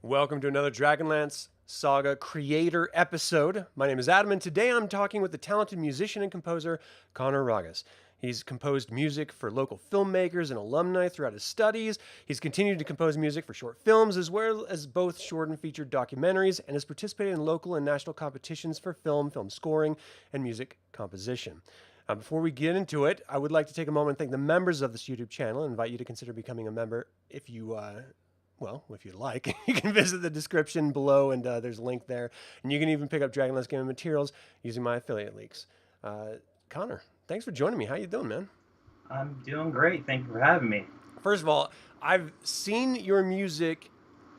Welcome to another Dragonlance Saga creator episode. My name is Adam, and today I'm talking with the talented musician and composer Connor Ragas. He's composed music for local filmmakers and alumni throughout his studies. He's continued to compose music for short films as well as both short and featured documentaries, and has participated in local and national competitions for film scoring, and music composition. Before we get into it, I would like to take a moment and thank the members of this YouTube channel and invite you to consider becoming a member if you if you'd like. You can visit the description below, and there's a link there. And you can even pick up Dragonlance Gaming materials using my affiliate links. Connor, thanks for joining me. How you doing, man? I'm doing great. Thank you for having me. First of all, I've seen your music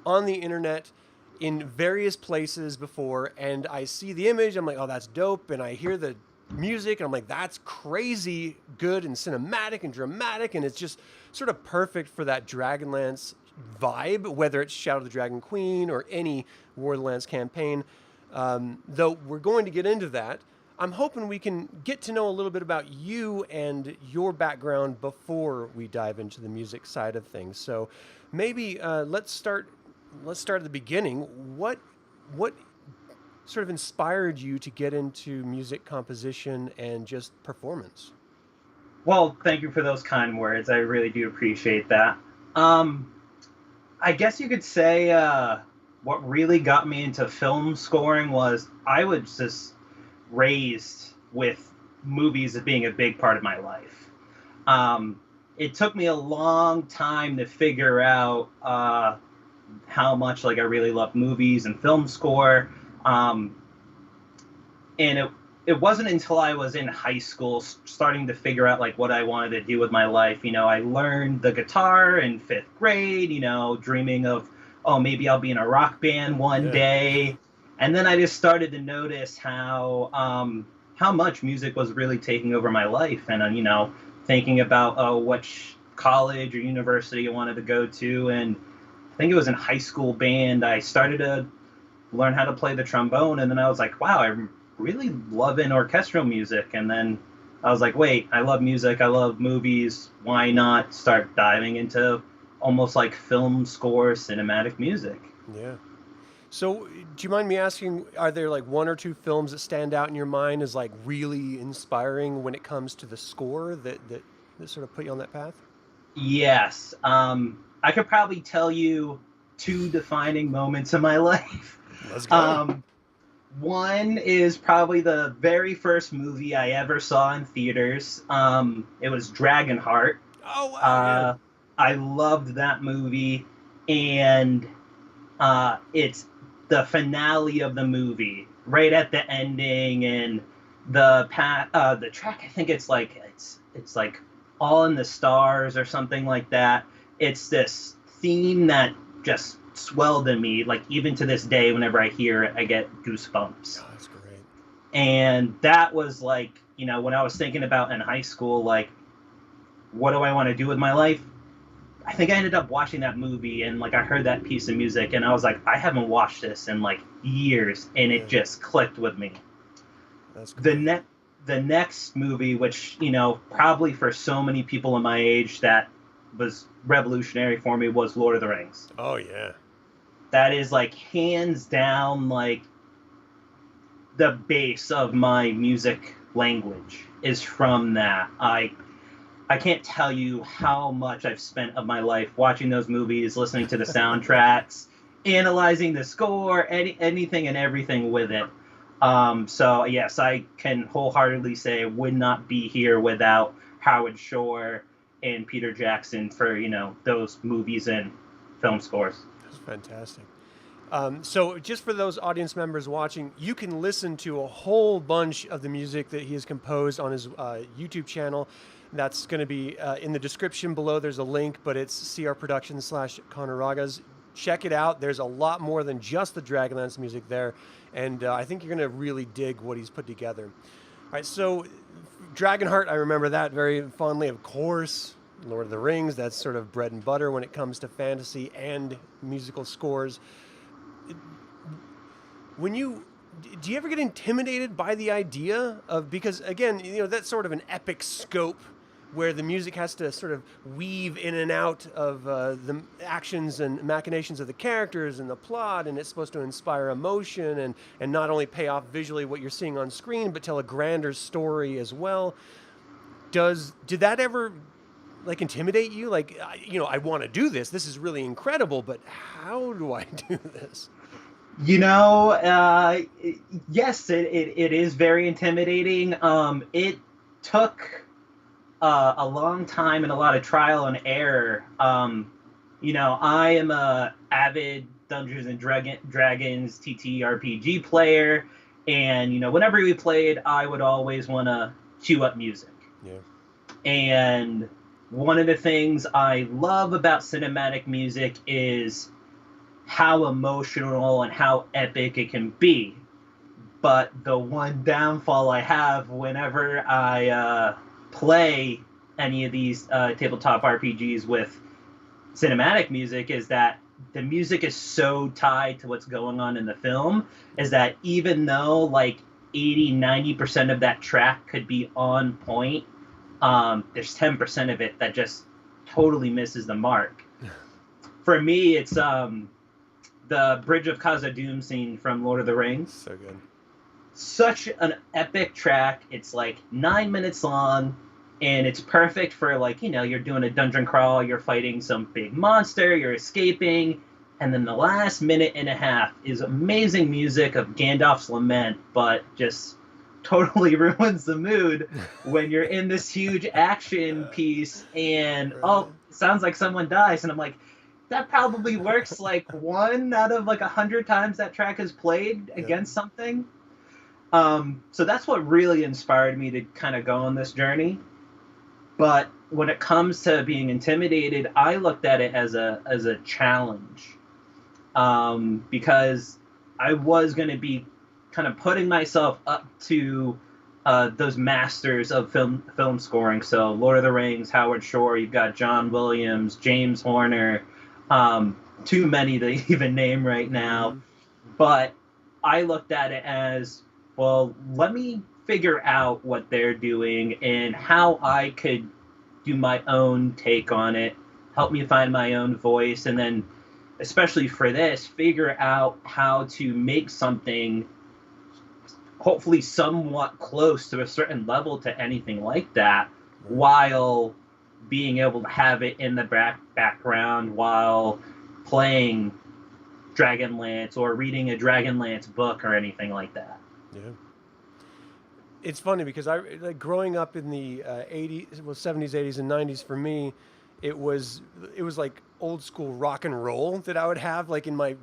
on the internet in various places before, and I see the image. I'm like, oh, that's dope. And I hear the music, and I'm like, that's crazy good and cinematic and dramatic, and it's just sort of perfect for that Dragonlance vibe, whether it's Shadow of the Dragon Queen or any War of the Lance campaign. Though we're going to get into that, I'm hoping we can get to know a little bit about you and your background before we dive into the music side of things. So maybe let's start at the beginning. What sort of inspired you to get into music composition and just performance? Well, thank you for those kind words. I really do appreciate that. I guess you could say what really got me into film scoring was I was just raised with movies as being a big part of my life. It took me a long time to figure out how much I really love movies and film score. And it wasn't until I was in high school starting to figure out what I wanted to do with my life. I learned the guitar in 5th grade, dreaming of, oh, maybe I'll be in a rock band one day. And then I just started to notice how much music was really taking over my life. And, thinking about which college or university I wanted to go to. And I think it was in high school band, I started to learn how to play the trombone. And then I was like, wow, I'm really loving orchestral music. And then I was like, wait, I love music, I love movies, why not start diving into almost like film score cinematic music? Yeah. So do you mind me asking, are there one or two films that stand out in your mind as really inspiring when it comes to the score that sort of put you on that path? Yes. I could probably tell you 2 defining moments in my life. Let's go. One is probably the very first movie I ever saw in theaters. It was Dragonheart. Oh, wow. I loved that movie, and it's the finale of the movie, right at the ending, and the track. I think it's like All in the Stars or something like that. It's this theme that just swelled in me. Even to this day, whenever I hear it, I get goosebumps. Oh, that's great. And that was when I was thinking about in high school, what do I want to do with my life? I think I ended up watching that movie, and I heard that piece of music, and I was like, I haven't watched this in years, and it just clicked with me. That's great. The next movie, which probably for so many people in my age that was revolutionary for me, was Lord of the Rings. Oh, yeah. That is hands down the base of my music language is from that. I can't tell you how much I've spent of my life watching those movies, listening to the soundtracks, analyzing the score, anything and everything with it. So yes, I can wholeheartedly say I would not be here without Howard Shore and Peter Jackson for those movies and film scores. That's fantastic. So just for those audience members watching, you can listen to a whole bunch of the music that he has composed on his YouTube channel. That's going to be in the description below. There's a link, but it's crproductions/Connor Ragas. Check it out. There's a lot more than just the Dragonlance music there, and I think you're going to really dig what he's put together. All right, so Dragonheart, I remember that very fondly, of course. Lord of the Rings, that's sort of bread and butter when it comes to fantasy and musical scores. Do you ever get intimidated by the idea of, because again, that's sort of an epic scope where the music has to sort of weave in and out of the actions and machinations of the characters and the plot, and it's supposed to inspire emotion and not only pay off visually what you're seeing on screen, but tell a grander story as well. Did that ever like intimidate you? Like, I want to do this. This is really incredible, but how do I do this? You know, yes, it is very intimidating. It took a long time and a lot of trial and error. I am a avid Dungeons and Dragons TTRPG player, and whenever we played, I would always want to cue up music. Yeah. And one of the things I love about cinematic music is how emotional and how epic it can be. But the one downfall I have whenever I play any of these tabletop RPGs with cinematic music is that the music is so tied to what's going on in the film, is that even though like 80-90% of that track could be on point, there's 10% of it that just totally misses the mark. For me, it's the Bridge of Khazad-dûm scene from Lord of the Rings. So good. Such an epic track. It's like 9 minutes long, and it's perfect for like, you're doing a dungeon crawl, you're fighting some big monster, you're escaping, and then the last minute and a half is amazing music of Gandalf's lament, but just totally ruins the mood when you're in this huge action piece and it sounds like someone dies, and I'm like, that probably works like 1 out of like 100 times that track is played against something. So that's what really inspired me to kind of go on this journey. But when it comes to being intimidated, I looked at it as a challenge, because I was going to be kind of putting myself up to those masters of film scoring. So Lord of the Rings, Howard Shore, you've got John Williams, James Horner, too many to even name right now. Mm-hmm. But I looked at it as, well, let me figure out what they're doing and how I could do my own take on it, help me find my own voice, and then, especially for this, figure out how to make something hopefully somewhat close to a certain level to anything like that, while being able to have it in the background while playing Dragonlance or reading a Dragonlance book or anything like that. Yeah. It's funny because I like growing up in the 80s, well, 70s, 80s, and 90s. For me, it was like old school rock and roll that I would have like in my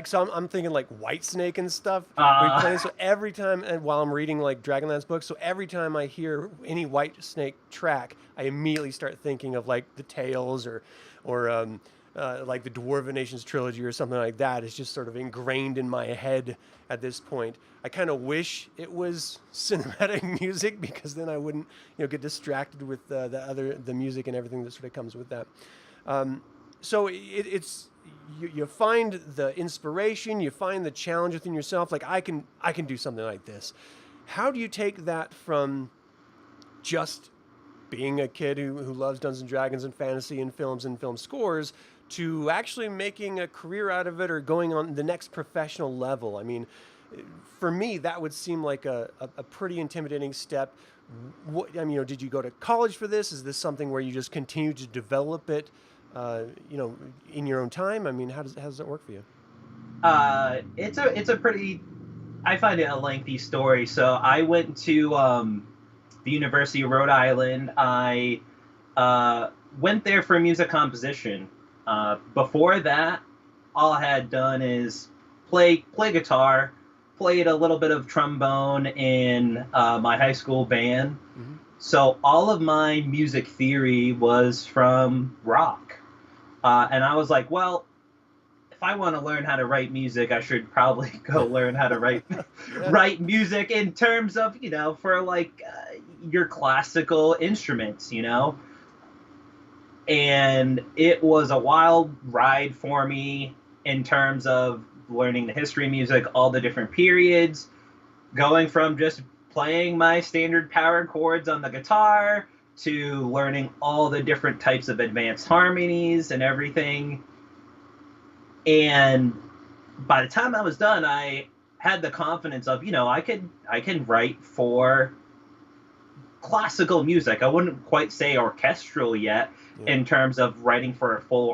so I'm thinking like Whitesnake and stuff. So every time, and while I'm reading like Dragonlance books, so every time I hear any Whitesnake track, I immediately start thinking of like the Tales or like the Dwarven Nations trilogy or something like that. It's just sort of ingrained in my head at this point. I kind of wish it was cinematic music, because then I wouldn't, get distracted with the music and everything that sort of comes with that. So it's you find the inspiration, you find the challenge within yourself. Like I can do something like this. How do you take that from just being a kid who loves Dungeons and Dragons and fantasy and film scores to actually making a career out of it or going on the next professional level? I mean, for me, that would seem like a pretty intimidating step. Did you go to college for this? Is this something where you just continue to develop it, in your own time? I mean, how does it work for you? It's a pretty, I find it a lengthy story. So I went to the University of Rhode Island. I went there for music composition. Before that, all I had done is play guitar, played a little bit of trombone in my high school band. Mm-hmm. So all of my music theory was from rock. And I was like, well, if I want to learn how to write music, I should probably go learn how to write music in terms of, for like your classical instruments, And it was a wild ride for me in terms of learning the history of music, all the different periods, going from just playing my standard power chords on the guitar to learning all the different types of advanced harmonies and everything. And by the time I was done, I had the confidence of, I can write for classical music. I wouldn't quite say orchestral yet in terms of writing for a full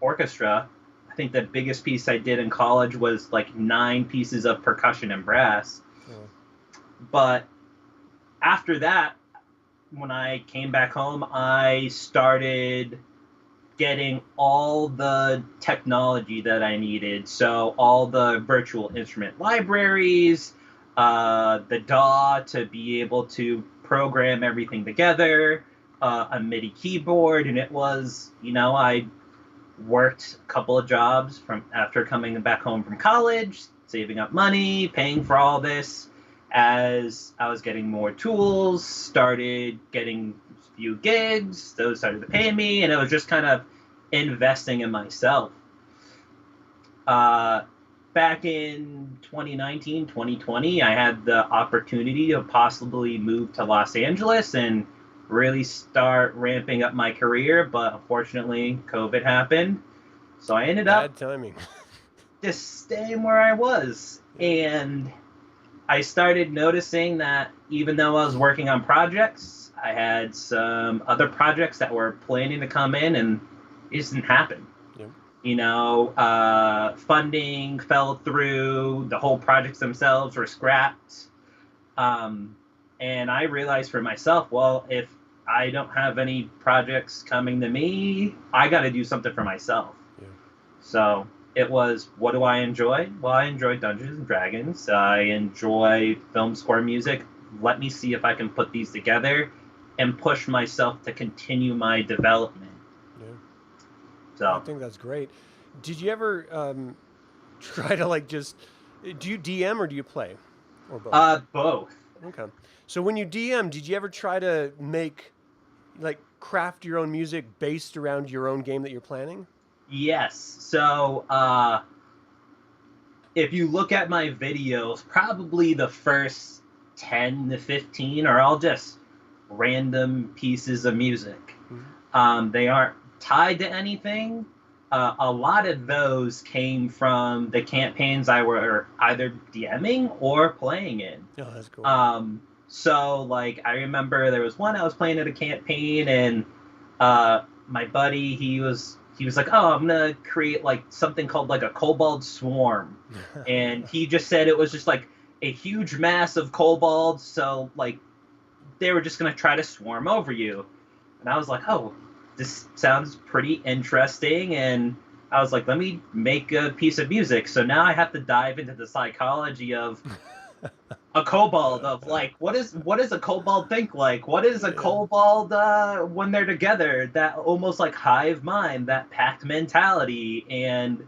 orchestra. I think the biggest piece I did in college was like 9 pieces of percussion and brass. But after that, when I came back home, I started getting all the technology that I needed. So all the virtual instrument libraries, the DAW to be able to program everything together, a MIDI keyboard, and it was, I worked a couple of jobs from after coming back home from college, saving up money, paying for all this. As I was getting more tools, started getting a few gigs, those started to pay me, and it was just kind of investing in myself. Back in 2019, 2020, I had the opportunity to possibly move to Los Angeles and really start ramping up my career, but unfortunately, COVID happened. So I ended up bad timing. Just staying where I was. And I started noticing that even though I was working on projects, I had some other projects that were planning to come in, and it just didn't happen. Funding fell through, the whole projects themselves were scrapped. And I realized for myself, well, if I don't have any projects coming to me, I got to do something for myself. So it was, what do I enjoy? Well, I enjoy Dungeons and Dragons. I enjoy film score music. Let me see if I can put these together and push myself to continue my development. So I think that's great. Did you ever try to do you DM or do you play? Or both? Both. Okay. So when you DM, did you ever try to craft your own music based around your own game that you're planning? Yes. So if you look at my videos, probably the first 10 to 15 are all just random pieces of music. They aren't tied to anything. A lot of those came from the campaigns I were either DMing or playing in. Oh, that's cool. So I remember there was one I was playing at a campaign, and my buddy, he was like, oh, I'm gonna create something called a kobold swarm. And he just said it was just a huge mass of kobolds, so they were just gonna try to swarm over you. And I was like, oh, this sounds pretty interesting. And I was like, let me make a piece of music. So now I have to dive into the psychology of a kobold, of what does a kobold think like? What is a kobold when they're together? That almost hive mind, that pact mentality. And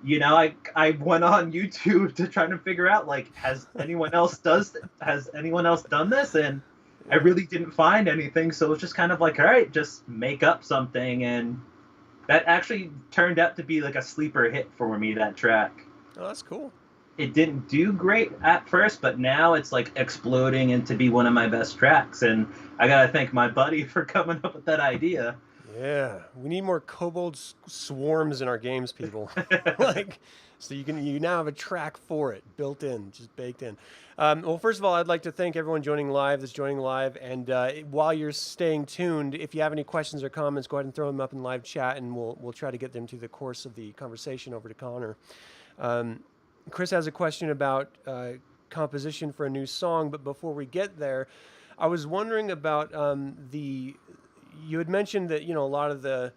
I went on YouTube to try to figure out has anyone else done this? And I really didn't find anything, so it was just kind of all right, just make up something. And that actually turned out to be a sleeper hit for me, that track. Oh, that's cool. It didn't do great at first, but now it's exploding into be one of my best tracks. And I gotta thank my buddy for coming up with that idea. Yeah, we need more kobold swarms in our games, people. So you now have a track for it built in, just baked in. Well, first of all, I'd like to thank everyone joining live. And while you're staying tuned, if you have any questions or comments, go ahead and throw them up in live chat, and we'll try to get them through the course of the conversation over to Connor. Chris has a question about composition for a new song, but before we get there, I was wondering about you had mentioned that a lot of the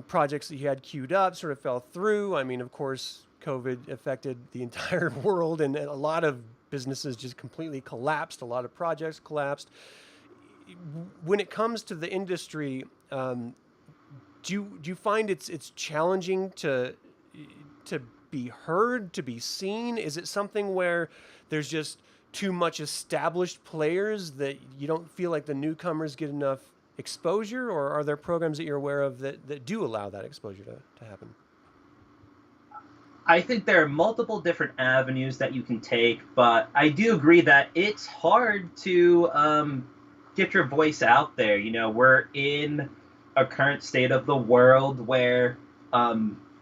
projects that you had queued up sort of fell through. I mean, of course, COVID affected the entire world, and a lot of businesses just completely collapsed. A lot of projects collapsed. When it comes to the industry, do you find it's challenging to be heard, to be seen? Is it something where there's just too much established players that you don't feel like the newcomers get enough exposure, or are there programs that you're aware of that do allow that exposure to happen? I think there are multiple different avenues that you can take, but I do agree that it's hard to get your voice out there. You know, we're in a current state of the world where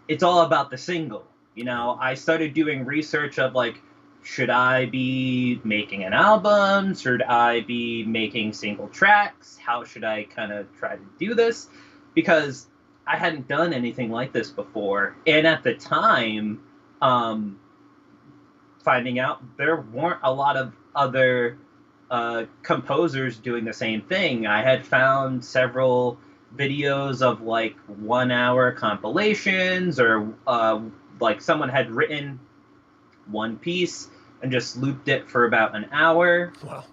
it's all about the single. You know, I started doing research of like, should I be making an album? Should I be making single tracks? How should I kind of try to do this? Because I hadn't done anything like this before. And at the time, finding out there weren't a lot of other composers doing the same thing. I had found several videos of like 1 hour compilations, or like someone had written one piece and just looped it for about an hour. Wow.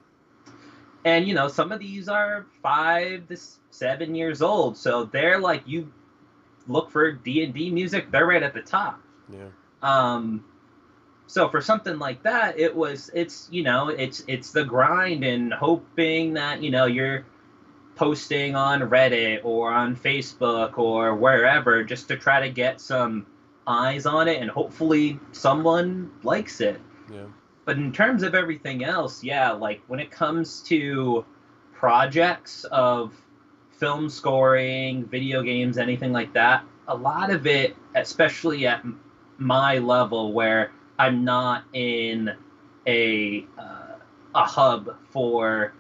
And, you know, some of these are 5 to 7 years old. So they're like, you look for D&D music, they're right at the top. Yeah. So for something like that, it's the grind and hoping that, you know, you're posting on Reddit or on Facebook or wherever just to try to get some eyes on it and hopefully someone likes it. Yeah. But in terms of everything else, yeah, like when it comes to projects of film scoring, video games, anything like that, a lot of it, especially at my level where I'm not in a hub for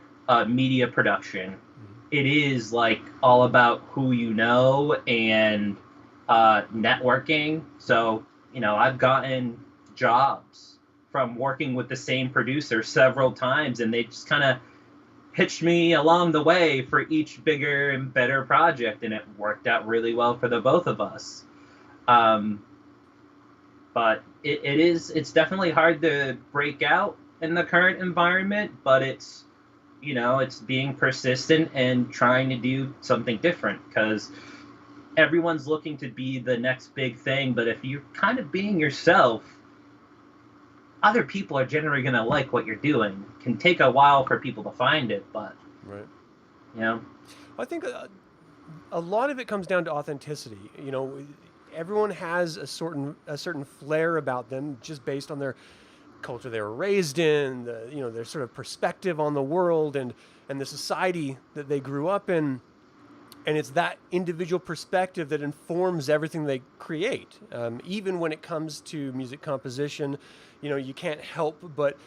media production, it is like all about who you know and networking. So, you know, I've gotten jobs from working with the same producer several times, and they just kind of pitched me along the way for each bigger and better project, and it worked out really well for the both of us. But it's definitely hard to break out in the current environment, but it's, you know, it's being persistent and trying to do something different, because everyone's looking to be the next big thing. But if you're kind of being yourself, other people are generally going to like what you're doing. It can take a while for people to find it, but Right. you know. I think a lot of it comes down to authenticity. You know, everyone has a certain flair about them just based on their culture they were raised in, their sort of perspective on the world and the society that they grew up in. And it's that individual perspective that informs everything they create. Even when it comes to music composition, you know, you can't help but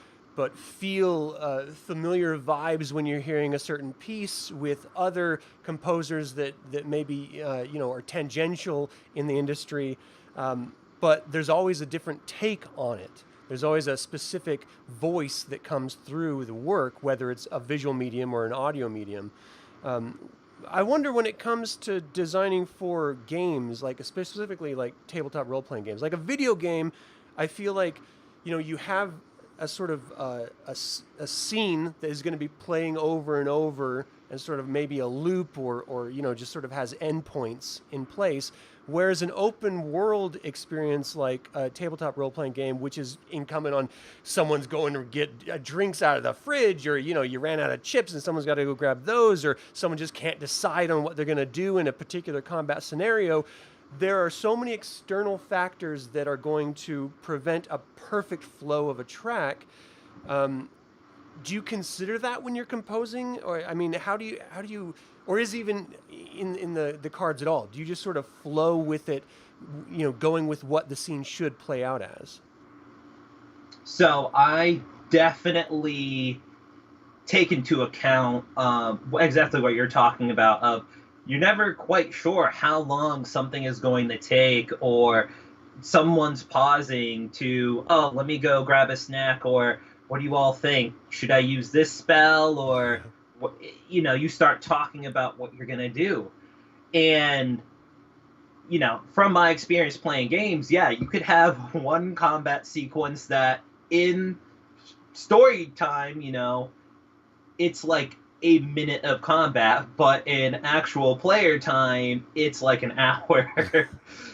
feel familiar vibes when you're hearing a certain piece with other composers that maybe are tangential in the industry. But there's always a different take on it. There's always a specific voice that comes through the work, whether it's a visual medium or an audio medium. I wonder when it comes to designing for games, like specifically like tabletop role-playing games, like a video game, I feel like, you know, you have a sort of a scene that is going to be playing over and over and sort of maybe a loop or you know, just sort of has endpoints in place. Whereas an open world experience like a tabletop role-playing game, which is incumbent on someone's going to get drinks out of the fridge, or, you know, you ran out of chips and someone's got to go grab those, or someone just can't decide on what they're going to do in a particular combat scenario. There are so many external factors that are going to prevent a perfect flow of a track. Do you consider that when you're composing? Or, I mean, how do you, or is even in the cards at all? Do you just sort of flow with it, you know, going with what the scene should play out as? So I definitely take into account exactly what you're talking about. You're never quite sure how long something is going to take, or someone's pausing to, oh, let me go grab a snack, or what do you all think? Should I use this spell? Or, you know, you start talking about what you're going to do. And, you know, from my experience playing games, yeah, you could have one combat sequence that in story time, you know, it's like a minute of combat, but in actual player time, it's like an hour.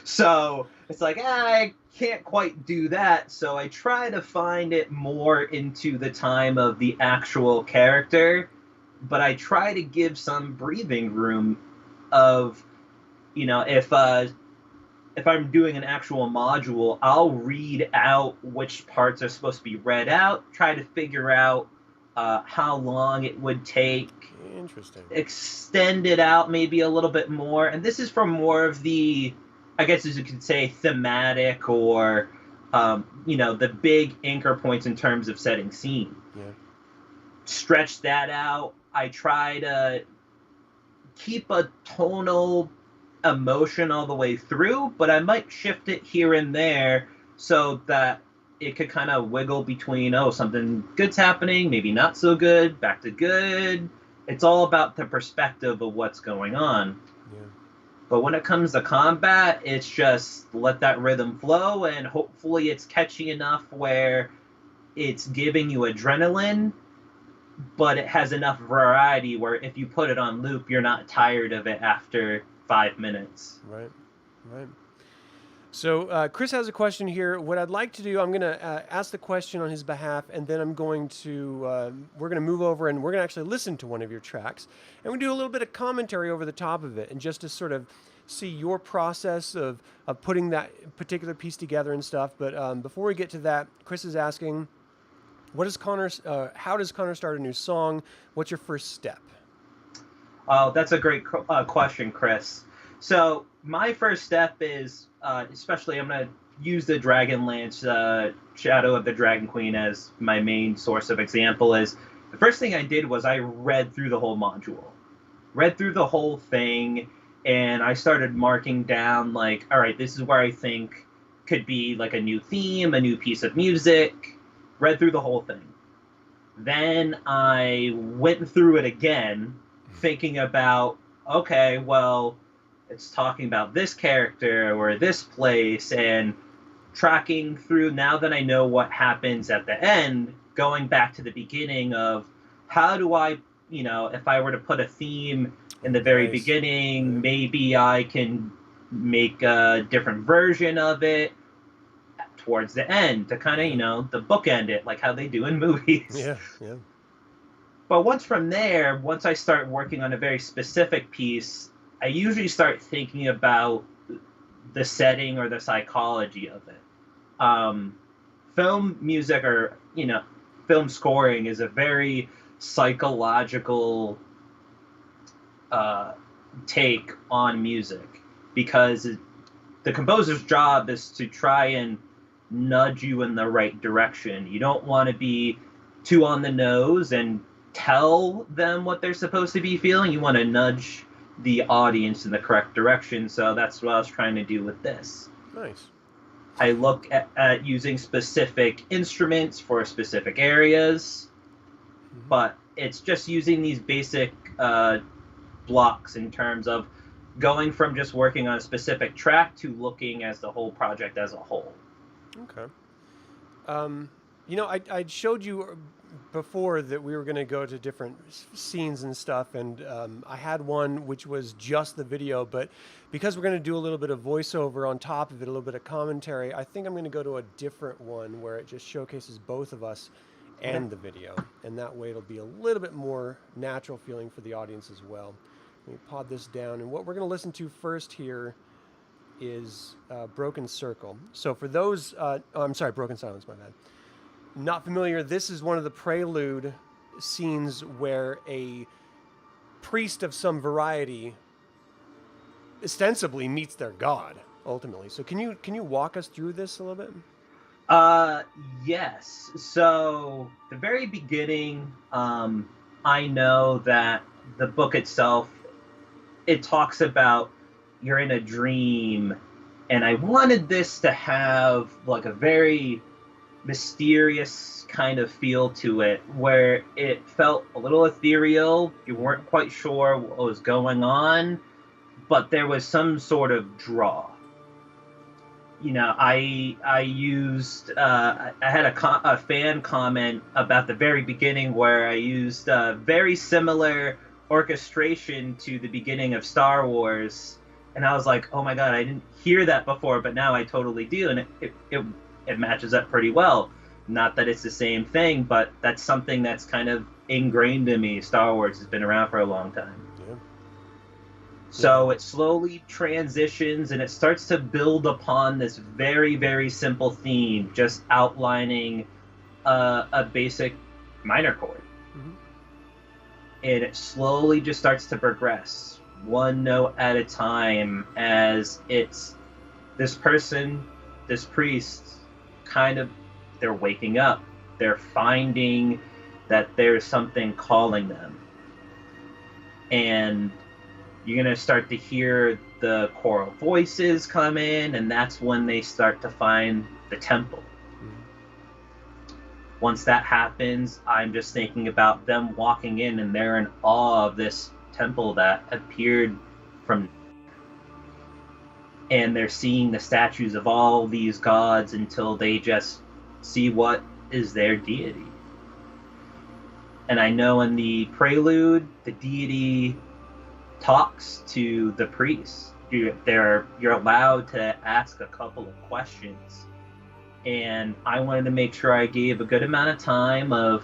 So it's like, I can't quite do that. So I try to find it more into the time of the actual character, but I try to give some breathing room of, you know, if I'm doing an actual module, I'll read out which parts are supposed to be read out, try to figure out how long it would take, Interesting. extend it out maybe a little bit more. And this is from more of the, I guess as you could say, thematic or, the big anchor points in terms of setting scene. Yeah. Stretch that out. I try to keep a tonal emotion all the way through, but I might shift it here and there so that it could kind of wiggle between, something good's happening, maybe not so good, back to good. It's all about the perspective of what's going on. Yeah. But when it comes to combat, it's just let that rhythm flow, and hopefully it's catchy enough where it's giving you adrenaline, but it has enough variety where if you put it on loop, you're not tired of it after 5 minutes. Right. So Chris has a question here. What I'd like to do, I'm going to ask the question on his behalf, and then we're going to move over and we're going to actually listen to one of your tracks, and we do a little bit of commentary over the top of it, and just to sort of see your process of putting that particular piece together and stuff. But before we get to that, Chris is asking, how does Connor start a new song? What's your first step? Oh, that's a great question, Chris. So my first step is, especially I'm going to use the DragonLance Shadow of the Dragon Queen as my main source of example. Is the first thing I did was I read through the whole module, read through the whole thing, and I started marking down like, all right, this is where I think could be like a new theme, a new piece of music. Read through the whole thing. Then I went through it again, thinking about, okay, well, it's talking about this character or this place, and tracking through, now that I know what happens at the end, going back to the beginning of how do I, if I were to put a theme in the very beginning, maybe I can make a different version of it towards the end to kind of, the bookend it, like how they do in movies. Yeah. But once I start working on a very specific piece, I usually start thinking about the setting or the psychology of it. Film music or, film scoring is a very psychological take on music, because the composer's job is to try and nudge you in the right direction. You don't want to be too on the nose and tell them what they're supposed to be feeling. You want to nudge the audience in the correct direction. So that's what I was trying to do with this. Nice. I look at using specific instruments for specific areas, but it's just using these basic blocks in terms of going from just working on a specific track to looking as the whole project as a whole. Okay. I showed you before that we were going to go to different scenes and stuff, and I had one which was just the video, but because we're going to do a little bit of voiceover on top of it, a little bit of commentary, I think I'm going to go to a different one where it just showcases both of us and the video, and that way it'll be a little bit more natural feeling for the audience as well. Let me pod this down, and what we're going to listen to first here is Broken Circle. So for those, Broken Silence, my bad. Not familiar, this is one of the prelude scenes where a priest of some variety ostensibly meets their god, ultimately. So can you walk us through this a little bit? Yes. So the very beginning, I know that the book itself, it talks about you're in a dream, and I wanted this to have like a very mysterious kind of feel to it, where it felt a little ethereal. You weren't quite sure what was going on, but there was some sort of draw. I used I had a fan comment about the very beginning where I used very similar orchestration to the beginning of Star Wars, and I was like, oh my god, I didn't hear that before, but now I totally do, and it matches up pretty well. Not that it's the same thing, but that's something that's kind of ingrained in me. Star Wars has been around for a long time. Yeah. So it slowly transitions, and it starts to build upon this very, very simple theme, just outlining a basic minor chord. Mhm. And it slowly just starts to progress, one note at a time, as it's this person, this priest, kind of, they're waking up. They're finding that there's something calling them. And you're going to start to hear the choral voices come in, and that's when they start to find the temple. Once that happens, I'm just thinking about them walking in, and they're in awe of this temple that appeared from, and they're seeing the statues of all these gods until they just see what is their deity. And I know in the prelude, the deity talks to the priest. You're allowed to ask a couple of questions. And I wanted to make sure I gave a good amount of time of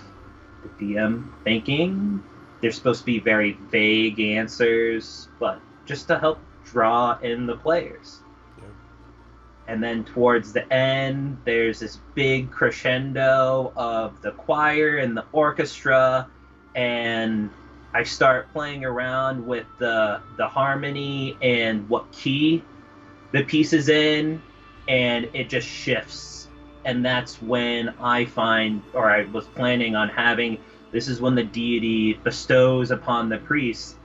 the DM thinking. They're supposed to be very vague answers, but just to help draw in the players. Yeah. And then towards the end, there's this big crescendo of the choir and the orchestra, and I start playing around with the harmony and what key the piece is in, and it just shifts. And that's when I find, or I was planning on having, this is when the deity bestows upon the priest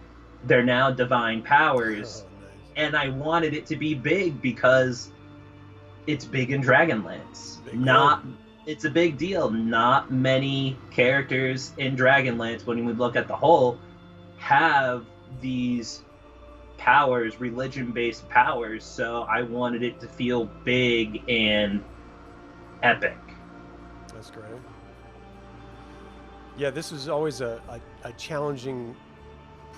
their now divine powers. Oh, nice. And I wanted it to be big because it's big in Dragonlance. It's a big deal. Not many characters in Dragonlance, when we look at the whole, have these powers, religion-based powers. So I wanted it to feel big and epic. That's great. Yeah, this was always a challenging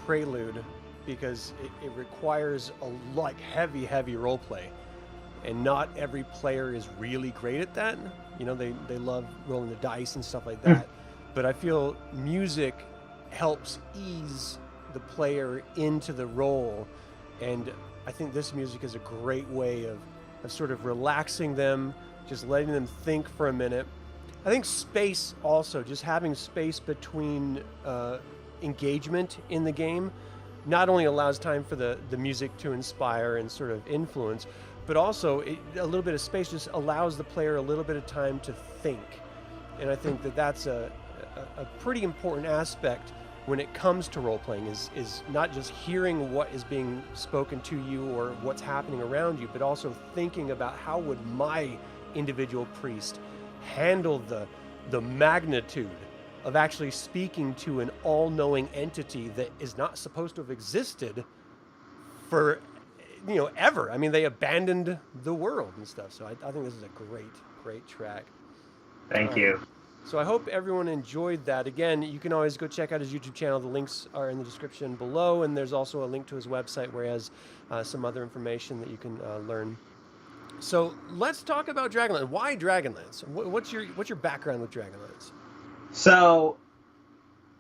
prelude because it requires a heavy role play, and not every player is really great at that. You know, they love rolling the dice and stuff like that. But I feel music helps ease the player into the role, and I think this music is a great way of sort of relaxing them, just letting them think for a minute. I think space also, just having space between engagement in the game, not only allows time for the music to inspire and sort of influence, but also a little bit of space just allows the player a little bit of time to think. And I think that's a pretty important aspect when it comes to role-playing, is not just hearing what is being spoken to you or what's happening around you, but also thinking about how would my individual priest handle the magnitude of actually speaking to an all-knowing entity that is not supposed to have existed for, ever. I mean, they abandoned the world and stuff. So I think this is a great track. Thank you. So I hope everyone enjoyed that. Again, you can always go check out his YouTube channel. The links are in the description below, and there's also a link to his website where he has some other information that you can learn. So let's talk about Dragonlance. Why Dragonlance? What's your background with Dragonlance? So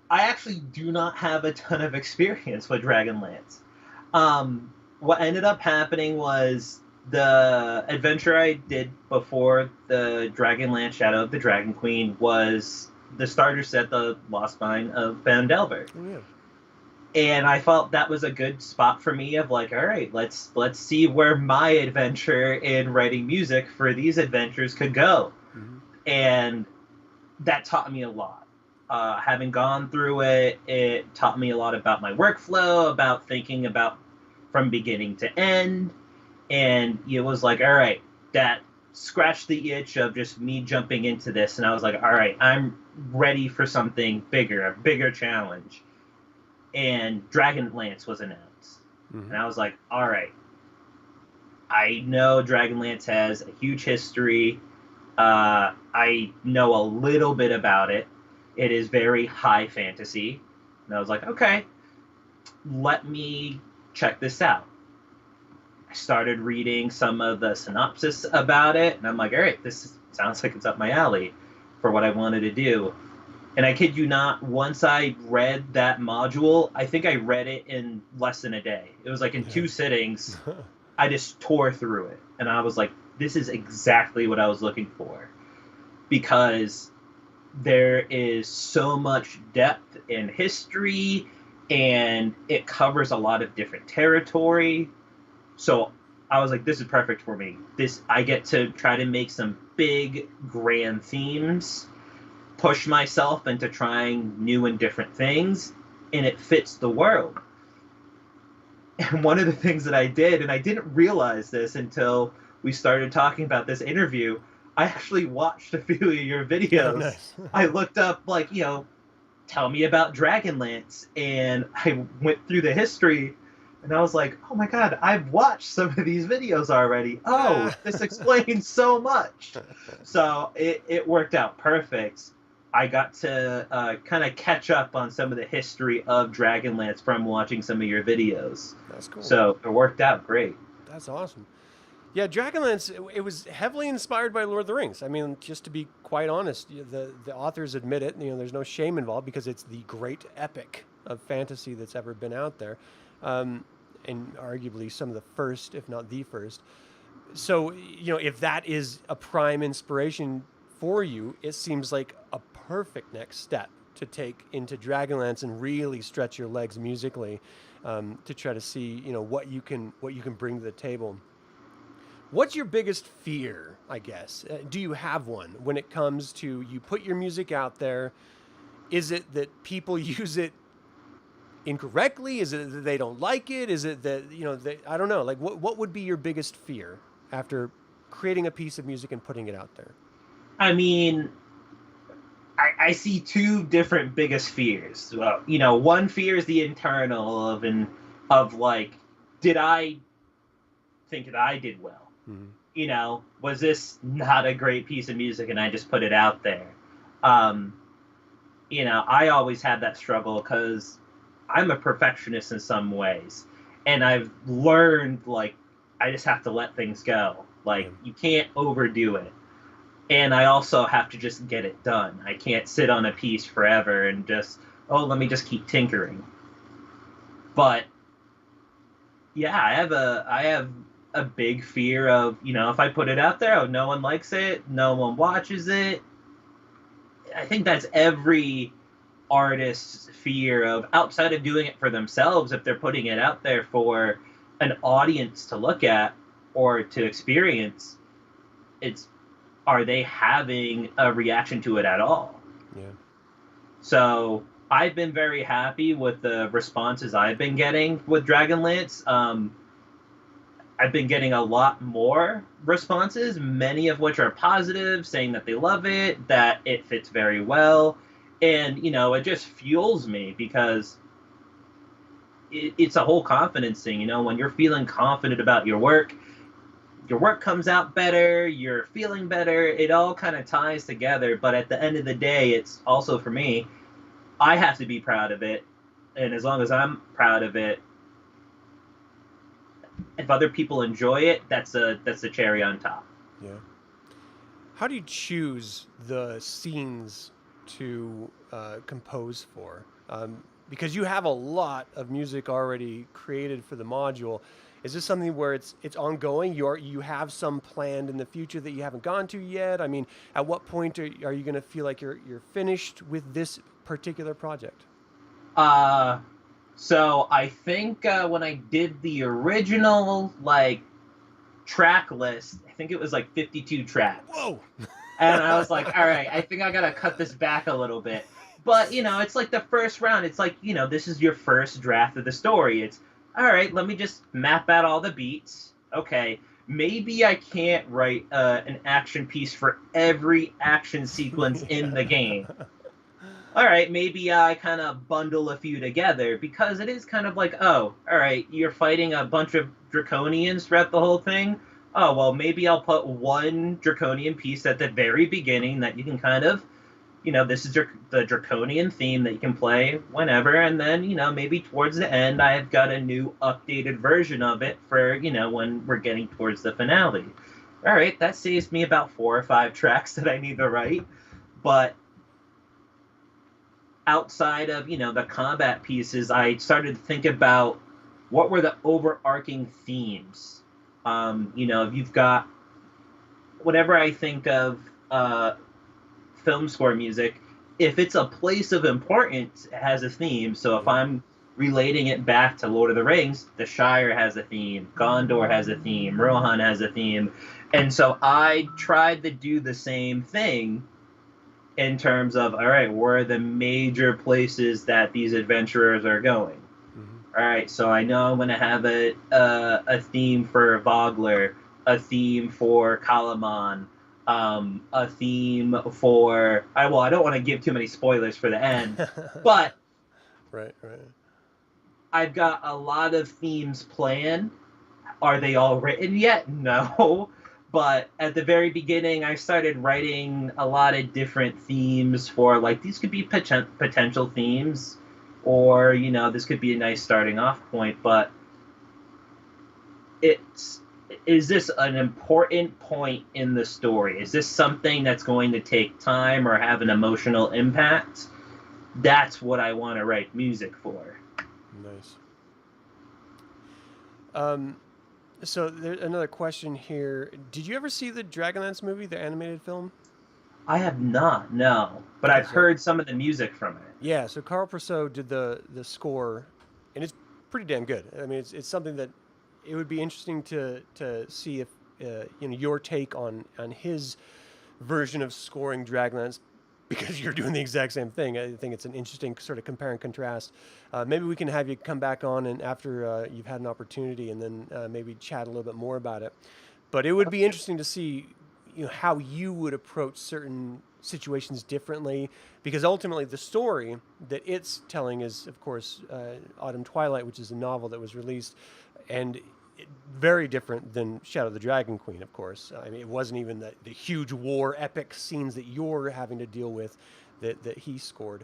I actually do not have a ton of experience with Dragonlance. What ended up happening was the adventure I did before the Dragonlance Shadow of the Dragon Queen was the starter set, The Lost Mine of Phandelver. Oh, yeah. And I felt that was a good spot for me of like, all right, let's see where my adventure in writing music for these adventures could go. Mm-hmm. And that taught me a lot. Having gone through it, it taught me a lot about my workflow, about thinking about from beginning to end. And it was like, all right, that scratched the itch of just me jumping into this. And I was like, all right, I'm ready for something bigger, a bigger challenge. And Dragonlance was announced. Mm-hmm. And I was like, all right, I know Dragonlance has a huge history. I know a little bit about it. It is very high fantasy. And I was like, okay, let me check this out. I started reading some of the synopsis about it, and I'm like, all right, this sounds like it's up my alley for what I wanted to do. And I kid you not, once I read that module, I think I read it in less than a day. It was like in 2 sittings, I just tore through it. And I was like, this is exactly what I was looking for. Because there is so much depth in history, and it covers a lot of different territory. So I was like, this is perfect for me. This I get to try to make some big grand themes, push myself into trying new and different things, and it fits the world. And one of the things that I did, and I didn't realize this until we started talking about this interview, I actually watched a few of your Oh, videos. nice. I looked up, like, tell me about Dragonlance, and I went through the history, and I was like, oh my god, I've watched some of these videos already. Oh, this explains so much. So it worked out perfect. I got to kind of catch up on some of the history of Dragonlance from watching some of your videos. That's cool. So it worked out great. That's awesome. Yeah, Dragonlance, it was heavily inspired by Lord of the Rings. I mean, just to be quite honest, the authors admit it. There's no shame involved because it's the great epic of fantasy that's ever been out there, and arguably some of the first, if not the first. So, if that is a prime inspiration for you, it seems like a perfect next step to take into Dragonlance and really stretch your legs musically, to try to see what you can bring to the table. What's your biggest fear, I guess? Do you have one when it comes to you put your music out there? Is it that people use it incorrectly? Is it that they don't like it? Is it that, I don't know. Like, what would be your biggest fear after creating a piece of music and putting it out there? I mean, I see two different biggest fears. Well, one fear is the internal of like, did I think that I did well? Mm-hmm. Was this not a great piece of music and I just put it out there? Um, I always had that struggle because I'm a perfectionist in some ways. And I've learned, like, I just have to let things go. Like, you can't overdo it. And I also have to just get it done. I can't sit on a piece forever and just, let me just keep tinkering. But yeah, I have a big fear of, if I put it out there, no one likes it, no one watches it. I think that's every artist's fear of, outside of doing it for themselves, if they're putting it out there for an audience to look at or to experience, it's, are they having a reaction to it at all? Yeah. So I've been very happy with the responses I've been getting with Dragonlance. I've been getting a lot more responses, many of which are positive, saying that they love it, that it fits very well. And, it just fuels me because it's a whole confidence thing. When you're feeling confident about your work comes out better, you're feeling better, it all kind of ties together. But at the end of the day, it's also, for me, I have to be proud of it. And as long as I'm proud of it, if other people enjoy it, that's a cherry on top. Yeah. How do you choose the scenes to compose for? Because you have a lot of music already created for the module. Is this something where it's ongoing? You have some planned in the future that you haven't gone to yet? I mean, at what point are you going to feel like you're finished with this particular project? So I think when I did the original track list, I think it was 52 tracks. Whoa! And I was like, all right, I think I gotta cut this back a little bit. But it's like the first round. It's like, this is your first draft of the story. It's all right. Let me just map out all the beats. Okay, maybe I can't write an action piece for every action sequence in the game. All right, maybe I kind of bundle a few together because it is kind of like, oh, all right, you're fighting a bunch of draconians throughout the whole thing. Oh, well, maybe I'll put one draconian piece at the very beginning that you can kind of, this is the draconian theme that you can play whenever. And then, maybe towards the end, I've got a new updated version of it for, when we're getting towards the finale. All right, that saves me about 4 or 5 tracks that I need to write. But outside of, the combat pieces, I started to think about what were the overarching themes. If you've got, whenever I think of film score music, if it's a place of importance, it has a theme. So if I'm relating it back to Lord of the Rings, the Shire has a theme, Gondor has a theme, Rohan has a theme. And so I tried to do the same thing in terms of, all right, where are the major places that these adventurers are going? All right, so I know I'm going to have a theme for Vogler, a theme for Kalaman, a theme for. Well, I don't want to give too many spoilers for the end, but right. I've got a lot of themes planned. Are they all written yet? No. But at the very beginning, I started writing a lot of different themes for, like, these could be potential themes, or, this could be a nice starting off point. But is this an important point in the story? Is this something that's going to take time or have an emotional impact? That's what I want to write music for. Nice. So there's another question here. Did you ever see the Dragonlance movie, the animated film? I have not, no. But Okay, I've so heard some of the music from it. yeah, so Carl Perceau did the score, and it's pretty damn good. I mean, it's something that it would be interesting to see if your take on his version of scoring Dragonlance, because you're doing the exact same thing. I think it's an interesting sort of compare and contrast. Maybe we can have you come back on and after you've had an opportunity, and then maybe chat a little bit more about it. But it would be interesting to see how you would approach certain situations differently, because ultimately the story that it's telling is, of course, Autumn Twilight, which is a novel that was released, and very different than Shadow of the Dragon Queen, of course. I mean, it wasn't even the huge war epic scenes that you're having to deal with that he scored.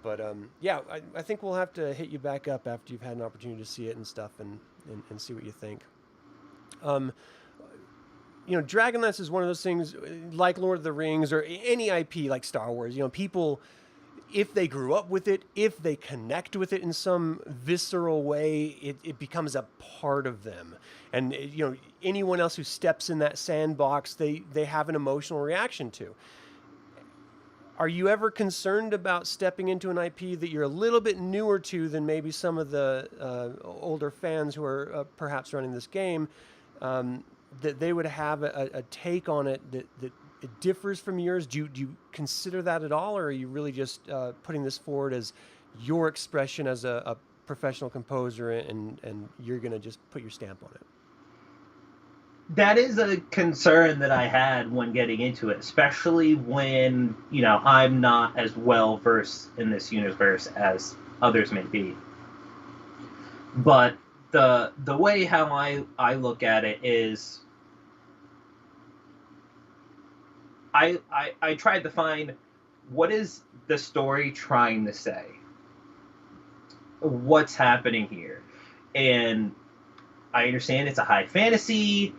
But yeah, I think we'll have to hit you back up after you've had an opportunity to see it and stuff, and see what you think. Um, Dragonlance is one of those things, like Lord of the Rings or any IP like Star Wars. People, if they grew up with it, if they connect with it in some visceral way, it becomes a part of them. And anyone else who steps in that sandbox, they have an emotional reaction to. Are you ever concerned about stepping into an IP that you're a little bit newer to than maybe some of the older fans who are perhaps running this game? That they would have a take on it that it differs from yours? Do you consider that at all, or are you really just putting this forward as your expression as a professional composer, and you're going to just put your stamp on it? That is a concern that I had when getting into it, especially when, I'm not as well versed in this universe as others may be. But the way how I look at it is I tried to find, what is the story trying to say? What's happening here? And I understand it's a high fantasy.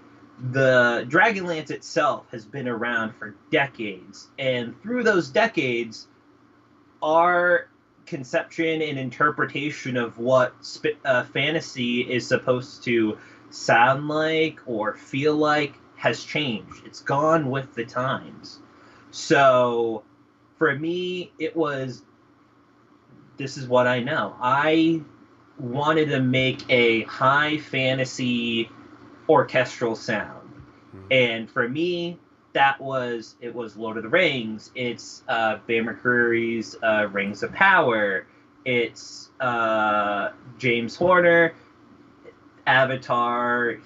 The Dragonlance itself has been around for decades, and through those decades, our conception and interpretation of what fantasy is supposed to sound like or feel like has changed. It's gone with the times. So for me, it was, this is what I know. I wanted to make a high fantasy orchestral sound. And for me, it was Lord of the Rings. It's Bear McCreary's Rings of Power. It's James Horner, Avatar.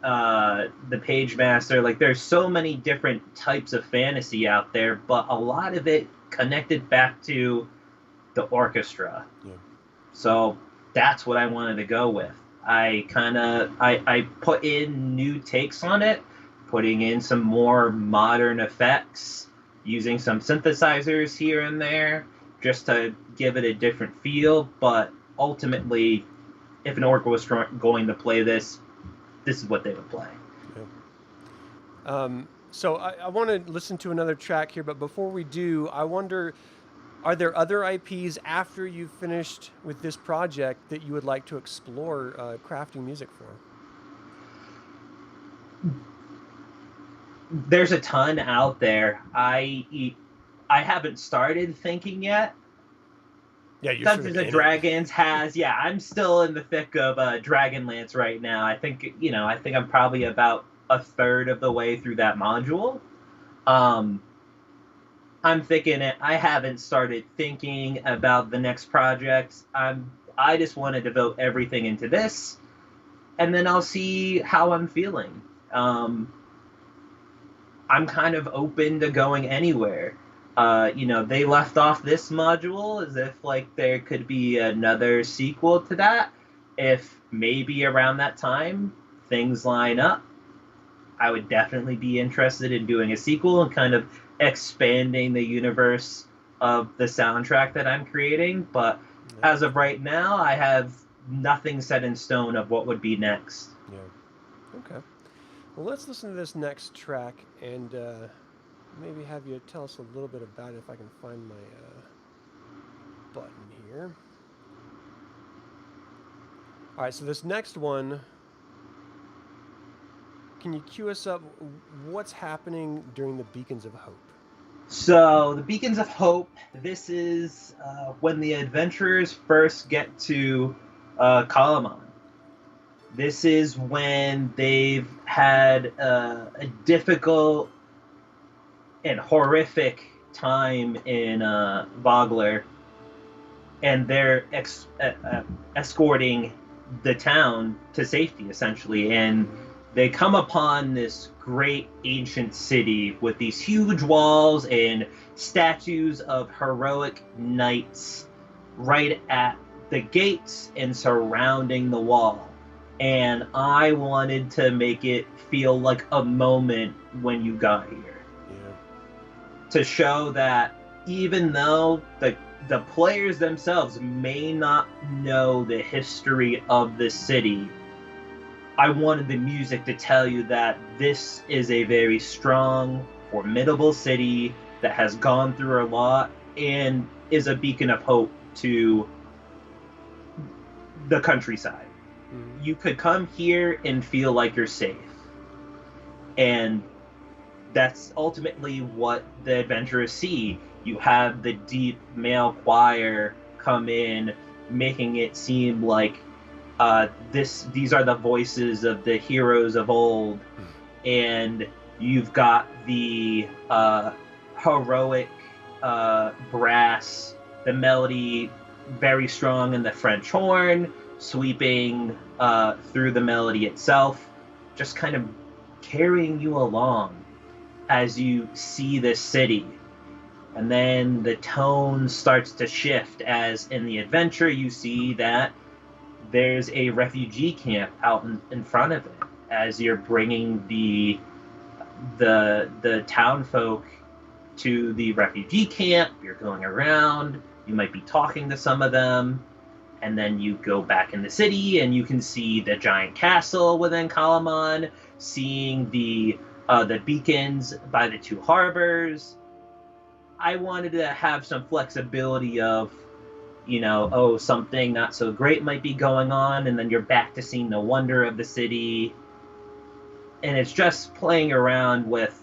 The Page Master. Like, there's so many different types of fantasy out there, but a lot of it connected back to the orchestra. Yeah. So that's what I wanted to go with. I put in new takes on it, putting in some more modern effects, using some synthesizers here and there, just to give it a different feel. But ultimately, if an orc was going to play this is what they would play. Yeah. So I want to listen to another track here, but before we do, I wonder, are there other IPs after you've finished with this project that you would like to explore crafting music for? There's a ton out there. I I haven't started thinking yet. Yeah, you're sort Dungeons of and in it. Dragons has, yeah, I'm still in the thick of Dragonlance right now. I think, I think I'm probably about a third of the way through that module. Um, I'm thinking it. I haven't started thinking about the next project. I just want to devote everything into this, and then I'll see how I'm feeling. I'm kind of open to going anywhere. They left off this module as if like there could be another sequel to that. If maybe around that time things line up, I would definitely be interested in doing a sequel and kind of expanding the universe of the soundtrack that I'm creating. But as of right now, I have nothing set in stone of what would be next. Yeah. Okay. Well, let's listen to this next track and maybe have you tell us a little bit about it if I can find my button here. All right, so this next one, can you cue us up? What's happening during the Beacons of Hope? So, the Beacons of Hope, this is when the adventurers first get to Kalaman. This is when they've had a difficult and horrific time in Vogler, and they're escorting the town to safety, essentially. And they come upon this great ancient city with these huge walls and statues of heroic knights right at the gates and surrounding the wall. And I wanted to make it feel like a moment when you got here. Yeah. To show that even though the players themselves may not know the history of the city, I wanted the music to tell you that this is a very strong, formidable city that has gone through a lot and is a beacon of hope to the countryside. Mm-hmm. You could come here and feel like you're safe. And that's ultimately what the adventurers see. You have the deep male choir come in, making it seem like these are the voices of the heroes of old, and you've got the heroic brass, the melody very strong in the French horn, sweeping through the melody itself, just kind of carrying you along as you see this city. And then the tone starts to shift as in the adventure you see that there's a refugee camp out in front of it. As you're bringing the town folk to the refugee camp, you're going around, you might be talking to some of them, and then you go back in the city and you can see the giant castle within Kalaman, seeing the beacons by the two harbors. I wanted to have some flexibility of, something not so great might be going on, and then you're back to seeing the wonder of the city. And it's just playing around with,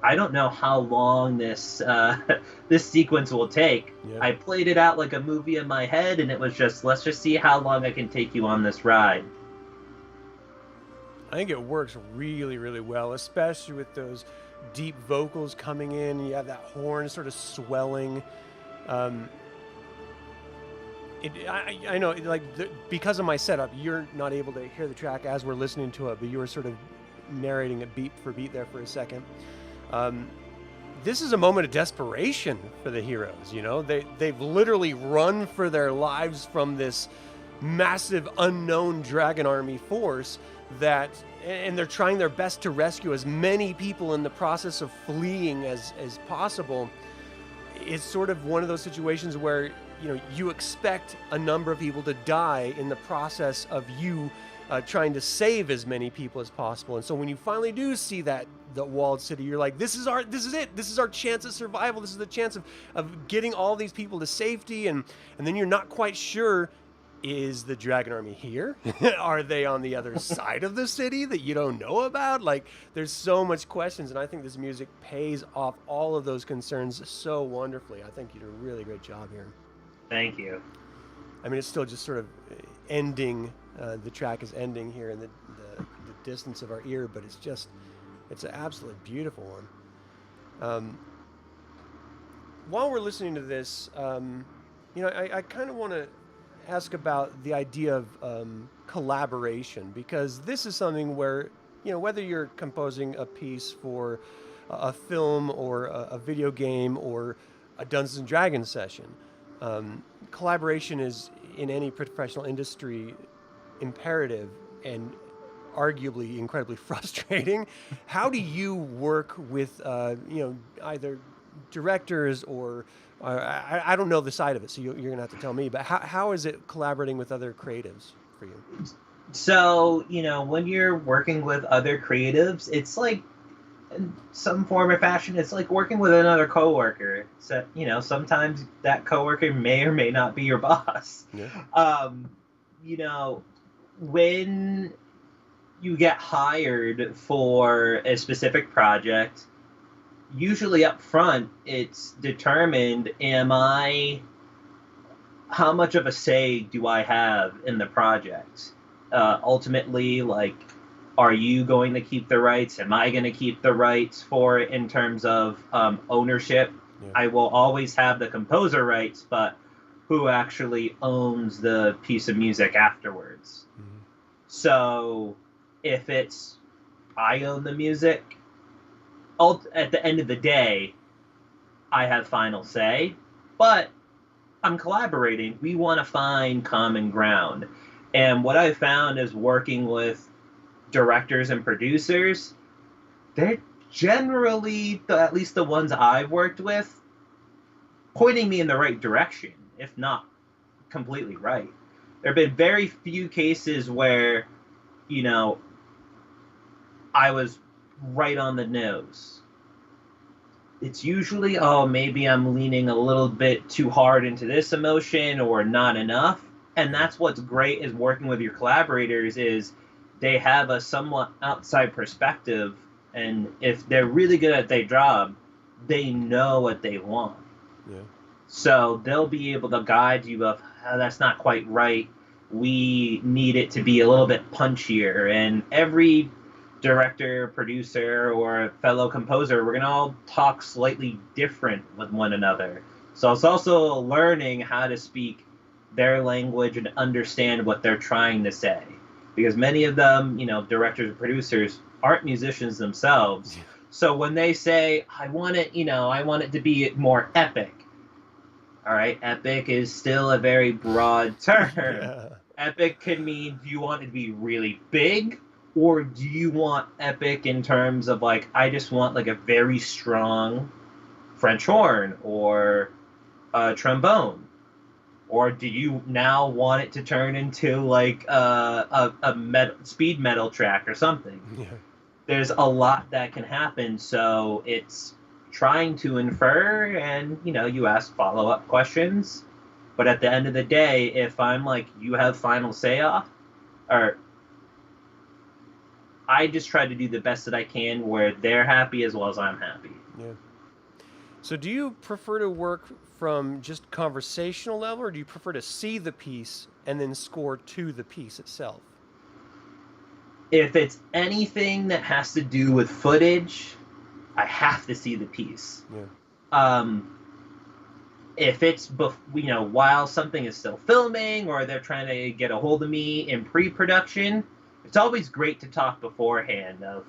I don't know how long this this sequence will take. Yeah. I played it out like a movie in my head, and it was just, let's just see how long I can take you on this ride. I think it works really, really well, especially with those deep vocals coming in. You have that horn sort of swelling. I know, because of my setup, you're not able to hear the track as we're listening to it, but you were sort of narrating it beat for beat there for a second. This is a moment of desperation for the heroes. They've literally run for their lives from this massive unknown dragon army force and they're trying their best to rescue as many people in the process of fleeing as possible. It's sort of one of those situations where you expect a number of people to die in the process of you trying to save as many people as possible. And so when you finally do see the walled city, you're like, this is it. This is our chance of survival. This is the chance of getting all these people to safety. And then you're not quite sure is the dragon army here? Are they on the other side of the city that you don't know about? Like, there's so much questions, and I think this music pays off all of those concerns so wonderfully. I think you did a really great job here. Thank you. I mean, it's still just sort of ending. The track is ending here in the distance of our ear, but it's an absolutely beautiful one. While we're listening to this, I kind of want to ask about the idea of collaboration, because this is something where, whether you're composing a piece for a film or a video game or a Dungeons and Dragons session, collaboration is in any professional industry imperative and arguably incredibly frustrating. How do you work with, either directors or I don't know the side of it, so you're going to have to tell me. But how is it collaborating with other creatives for you? So, when you're working with other creatives, it's like, in some form or fashion, it's like working with another coworker. So, sometimes that coworker may or may not be your boss. Yeah. When you get hired for a specific project, usually up front, it's determined, how much of a say do I have in the project? Ultimately, like, are you going to keep the rights? Am I going to keep the rights for it in terms of ownership? Yeah. I will always have the composer rights, but who actually owns the piece of music afterwards? Mm-hmm. So if it's I own the music, at the end of the day, I have final say, but I'm collaborating. We want to find common ground. And what I've found is working with directors and producers, they're generally, at least the ones I've worked with, pointing me in the right direction, if not completely right. There have been very few cases where, I was right on the nose. It's usually, maybe I'm leaning a little bit too hard into this emotion or not enough. And that's what's great is working with your collaborators is they have a somewhat outside perspective. And if they're really good at their job, they know what they want. Yeah. So they'll be able to guide you of, that's not quite right. We need it to be a little bit punchier. And every director, producer, or fellow composer, we're going to all talk slightly different with one another. So it's also learning how to speak their language and understand what they're trying to say. Because many of them, directors and producers, aren't musicians themselves. Yeah. So when they say, I want it to be more epic. All right, epic is still a very broad term. Yeah. Epic can mean, do you want it to be really big? Or do you want epic in terms of, like, I just want, like, a very strong French horn or a trombone? Or do you now want it to turn into, like, a speed metal track or something? Yeah. There's a lot that can happen, so it's trying to infer, and, you ask follow-up questions. But at the end of the day, if I'm like, you have final say-off, or I just try to do the best that I can where they're happy as well as I'm happy. Yeah. So do you prefer to work from just conversational level, or do you prefer to see the piece and then score to the piece itself? If it's anything that has to do with footage, I have to see the piece. Yeah. If it's while something is still filming or they're trying to get a hold of me in pre-production, it's always great to talk beforehand of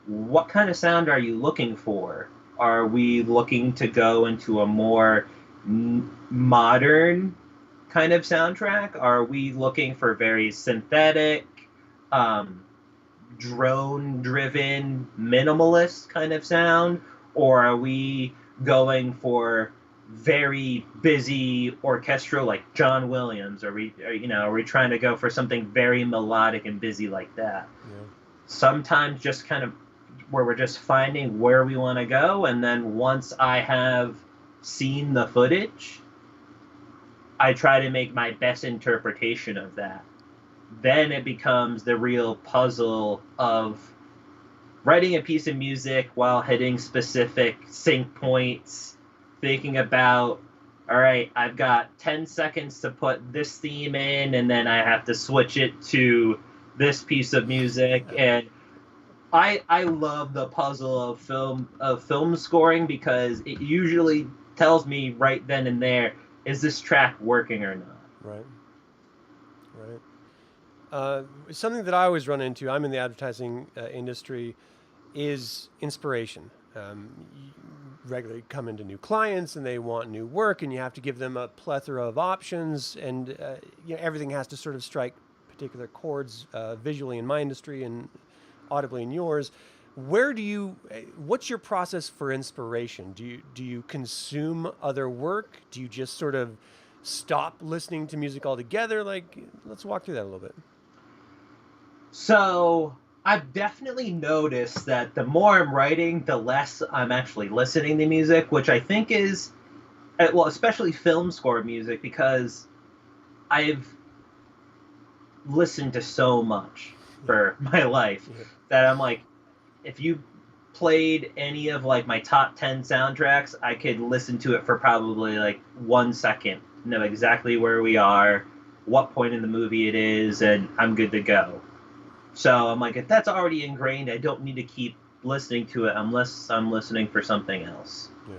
what kind of sound are you looking for? Are we looking to go into a more modern kind of soundtrack? Are we looking for very synthetic, drone-driven, minimalist kind of sound? Or are we going for very busy orchestral like John Williams? Are we trying to go for something very melodic and busy like that? Yeah. Sometimes just kind of where we're just finding where we want to go, and then once I have seen the footage, I try to make my best interpretation of that. Then it becomes the real puzzle of writing a piece of music while hitting specific sync points, thinking about, all right, I've got 10 seconds to put this theme in, and then I have to switch it to this piece of music. And I love the puzzle of film scoring because it usually tells me right then and there, is this track working or not? Right. Right. Something that I always run into, I'm in the advertising industry, is inspiration. You regularly come into new clients and they want new work, and you have to give them a plethora of options, and everything has to sort of strike particular chords visually in my industry and audibly in yours. What's your process for inspiration? Do you consume other work? Do you just sort of stop listening to music altogether? Like, let's walk through that a little bit. So I've definitely noticed that the more I'm writing, the less I'm actually listening to music, which I think is, well, especially film score music, because I've listened to so much for my life that I'm like, if you played any of like my top 10 soundtracks, I could listen to it for probably like 1 second, know exactly where we are, what point in the movie it is, and I'm good to go. So I'm like, if that's already ingrained, I don't need to keep listening to it unless I'm listening for something else. Yeah.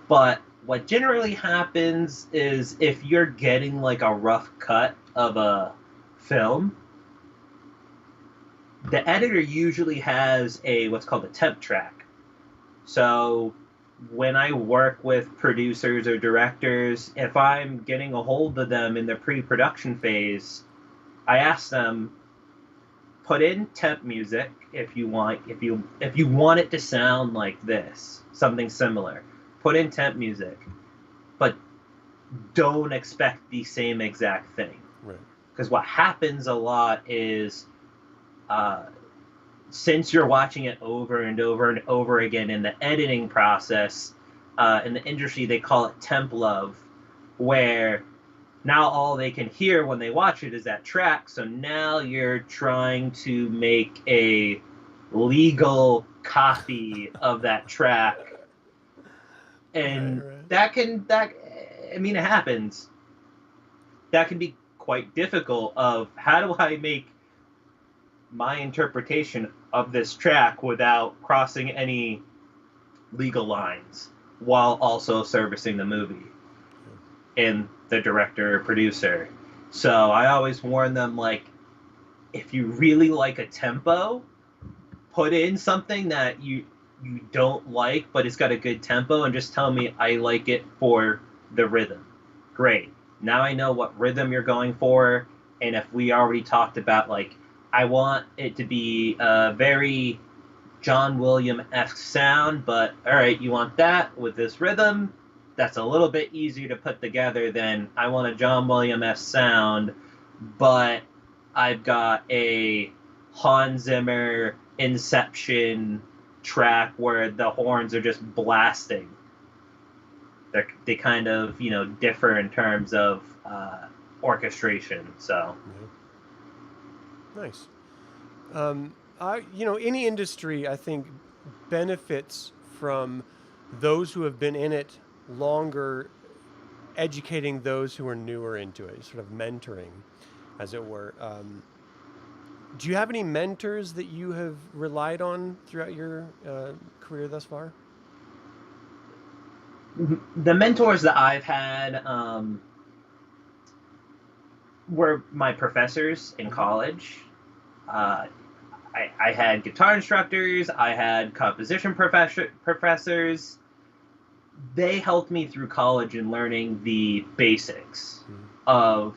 But what generally happens is if you're getting like a rough cut of a film, the editor usually has what's called a temp track. So when I work with producers or directors, if I'm getting a hold of them in the pre-production phase, I ask them, put in temp music if you want it to sound like this, something similar. Put in temp music, but don't expect the same exact thing. Right. Because what happens a lot is, since you're watching it over and over and over again in the editing process, in the industry they call it temp love, where now all they can hear when they watch it is that track. So now you're trying to make a legal copy of that track. And right. it happens. That can be quite difficult of how do I make my interpretation of this track without crossing any legal lines while also servicing the movie and the director or producer. So I always warn them, like, if you really like a tempo, put in something that you don't like, but it's got a good tempo, and just tell me I like it for the rhythm. Great. Now I know what rhythm you're going for, and if we already talked about, like, I want it to be a very John Williams-esque sound, but all right, you want that with this rhythm? That's a little bit easier to put together than I want a John Williams-esque sound, but I've got a Hans Zimmer Inception track where the horns are just blasting. They kind of, differ in terms of orchestration. So, nice. Any industry, I think, benefits from those who have been in it longer, educating those who are newer into it, sort of mentoring, as it were. Do you have any mentors that you have relied on throughout your career thus far? The mentors that I've had were my professors in college. I had guitar instructors. I had composition professors. They helped me through college in learning the basics of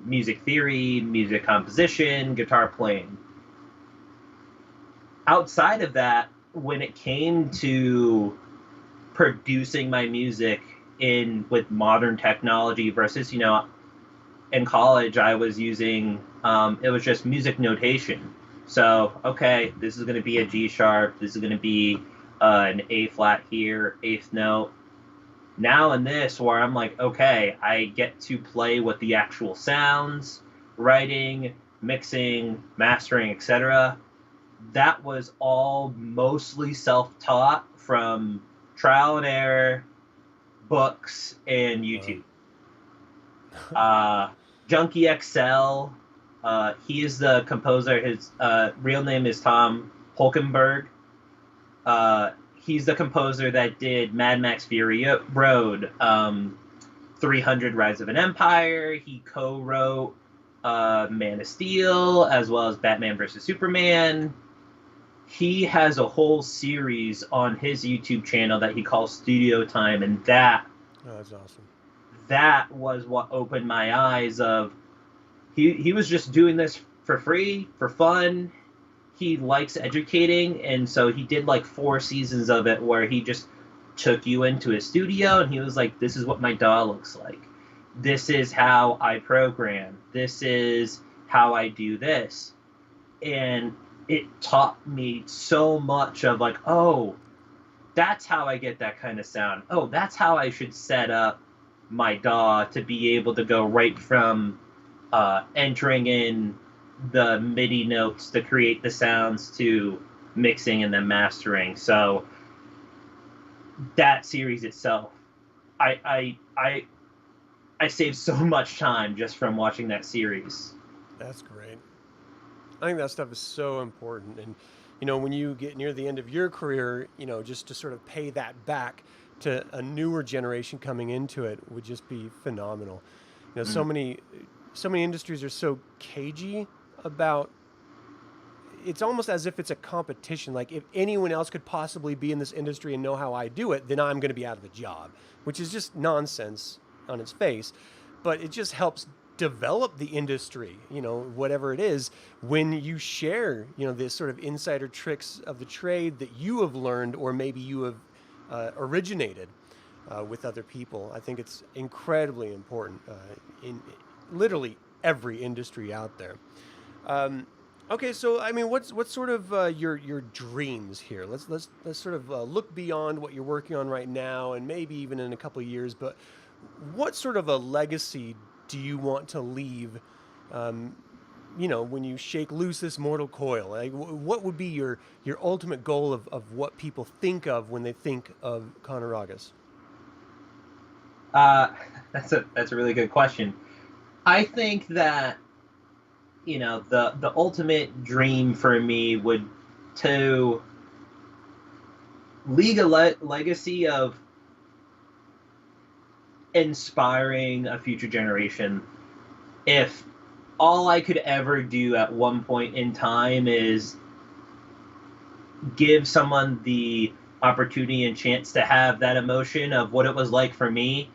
music theory, music composition, guitar playing. Outside of that, when it came to producing my music with modern technology versus, in college I was using, it was just music notation. So, okay, this is going to be a G sharp, this is going to be an A flat here, eighth note. Now in this, where I'm like, okay, I get to play with the actual sounds, writing, mixing, mastering, etc. That was all mostly self-taught from trial and error, books, and Wow. YouTube. Junkie XL, he is the composer. His real name is Tom Holkenberg. He's the composer that did Mad Max Fury Road, 300 Rise of an Empire. He co-wrote Man of Steel, as well as Batman vs. Superman. He has a whole series on his YouTube channel that he calls Studio Time, and Oh, that's awesome. that was what opened my eyes of he was just doing this for free, for fun. He likes educating, and so he did like 4 seasons of it where he just took you into his studio and he was like, this is what my DAW looks like. This is how I program. This is how I do this. And it taught me so much of like, oh, that's how I get that kind of sound. Oh, that's how I should set up my DAW to be able to go right from entering in the MIDI notes to create the sounds to mixing and then mastering. So that series itself, I saved so much time just from watching that series. That's great. I think that stuff is so important. And, when you get near the end of your career, just to sort of pay that back to a newer generation coming into it would just be phenomenal. Mm. So many industries are so cagey about it's almost as if it's a competition. Like if anyone else could possibly be in this industry and know how I do it, then I'm going to be out of a job, which is just nonsense on its face. But it just helps develop the industry, whatever it is, when you share, this sort of insider tricks of the trade that you have learned or maybe you have originated with other people. I think it's incredibly important in literally every industry out there. Um, okay, so I mean, what's sort of your dreams here? Let's sort of look beyond what you're working on right now, and maybe even in a couple of years. But what sort of a legacy do you want to leave? Um, when you shake loose this mortal coil, like, what would be your ultimate goal of what people think of when they think of Connor Ragas? Uh, that's a really good question. I think that the ultimate dream for me would to leave a legacy of inspiring a future generation. If all I could ever do at one point in time is give someone the opportunity and chance to have that emotion of what it was like for me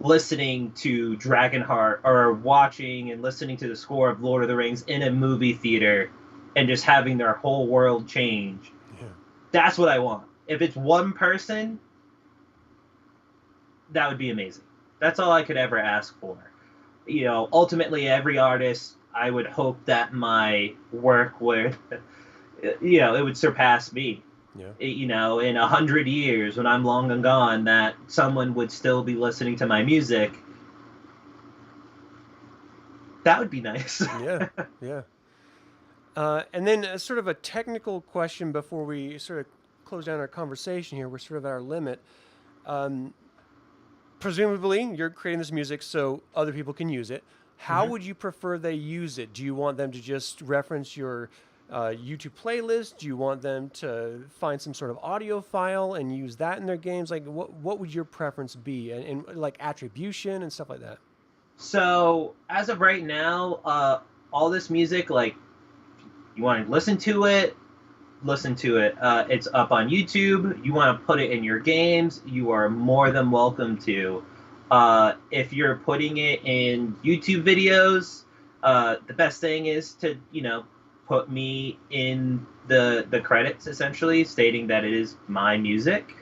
listening to Dragonheart or watching and listening to the score of Lord of the Rings in a movie theater and just having their whole world change. Yeah. That's what I want. If it's one person, that would be amazing. That's all I could ever ask for. Ultimately, every artist, I would hope that my work would, it would surpass me. Yeah. In 100 years, when I'm long and gone, that someone would still be listening to my music. That would be nice. Yeah. Yeah. And then sort of a technical question before we sort of close down our conversation here. We're sort of at our limit. Um, Presumably, you're creating this music so other people can use it. How Mm-hmm. would you prefer they use it? Do you want them to just reference your YouTube playlist? Do you want them to find some sort of audio file and use that in their games? Like, what would your preference be? And like attribution and stuff like that? So as of right now, all this music, like, you want to listen to it, listen to it. It's up on YouTube. You want to put it in your games, you are more than welcome to. If you're putting it in YouTube videos, the best thing is to, put me in the credits, essentially, stating that it is my music.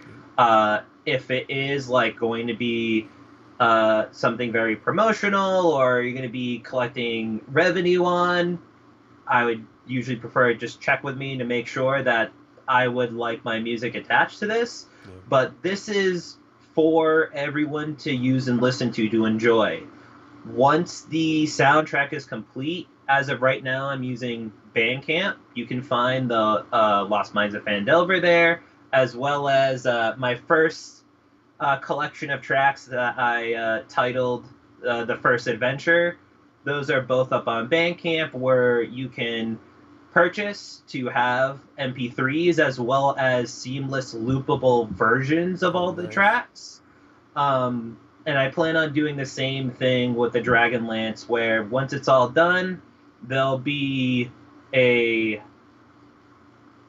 If it is like going to be something very promotional or you're going to be collecting revenue on, I would usually prefer to just check with me to make sure that I would like my music attached to this. Yeah. But this is for everyone to use and listen to enjoy. Once the soundtrack is complete, as of right now, I'm using Bandcamp. You can find the Lost Mines of Phandelver there, as well as my first collection of tracks that I titled The First Adventure. Those are both up on Bandcamp, where you can purchase to have MP3s as well as seamless loopable versions of all the tracks. And I plan on doing the same thing with the Dragonlance, where once it's all done, there'll be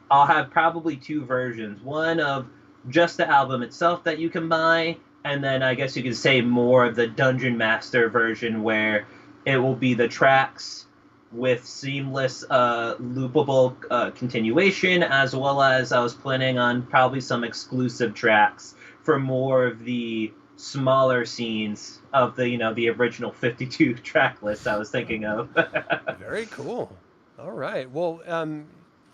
I'll have probably two versions. One of just the album itself that you can buy, and then I guess you could say more of the Dungeon Master version, where it will be the tracks with seamless loopable continuation, as well as I was planning on probably some exclusive tracks for more of the smaller scenes of the original 52 track list I was thinking of. Very cool. All right. Well,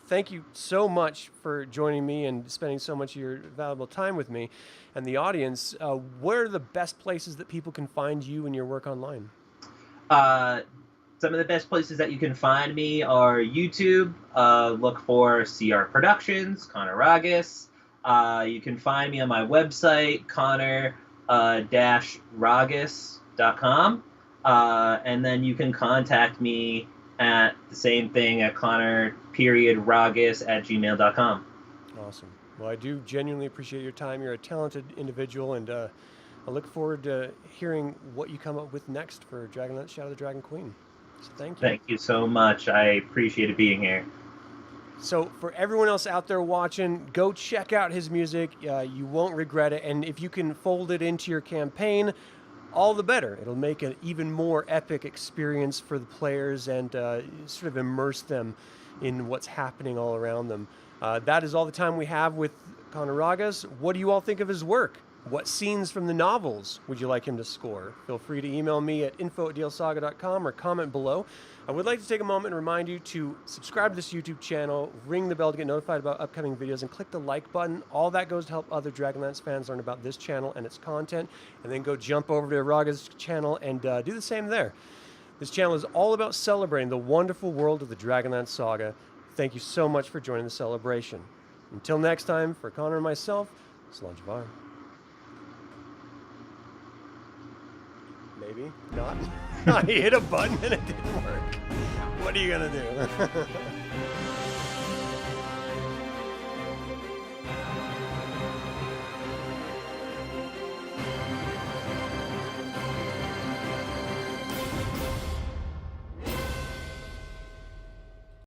thank you so much for joining me and spending so much of your valuable time with me and the audience. What are the best places that people can find you and your work online? Some of the best places that you can find me are YouTube. Look for CR Productions, Connor Ragas. You can find me on my website, connor-ragas.com. And then you can contact me at the same thing at connor.ragas@gmail.com. Awesome. Well, I do genuinely appreciate your time. You're a talented individual, and I look forward to hearing what you come up with next for Dragonlance Shadow of the Dragon Queen. So thank you. Thank you so much. I appreciated being here. So for everyone else out there watching, go check out his music. You won't regret it. And if you can fold it into your campaign, all the better. It'll make an even more epic experience for the players and sort of immerse them in what's happening all around them. That is all the time we have with Connor Ragas. What do you all think of his work? What scenes from the novels would you like him to score? Feel free to email me at info@dlsaga.com or comment below. I would like to take a moment and remind you to subscribe to this YouTube channel, ring the bell to get notified about upcoming videos, and click the like button. All that goes to help other Dragonlance fans learn about this channel and its content. And then go jump over to Ragas' channel and do the same there. This channel is all about celebrating the wonderful world of the Dragonlance Saga. Thank you so much for joining the celebration. Until next time, for Connor and myself, Slán Javar. Maybe not. I hit a button and it didn't work. What are you gonna do?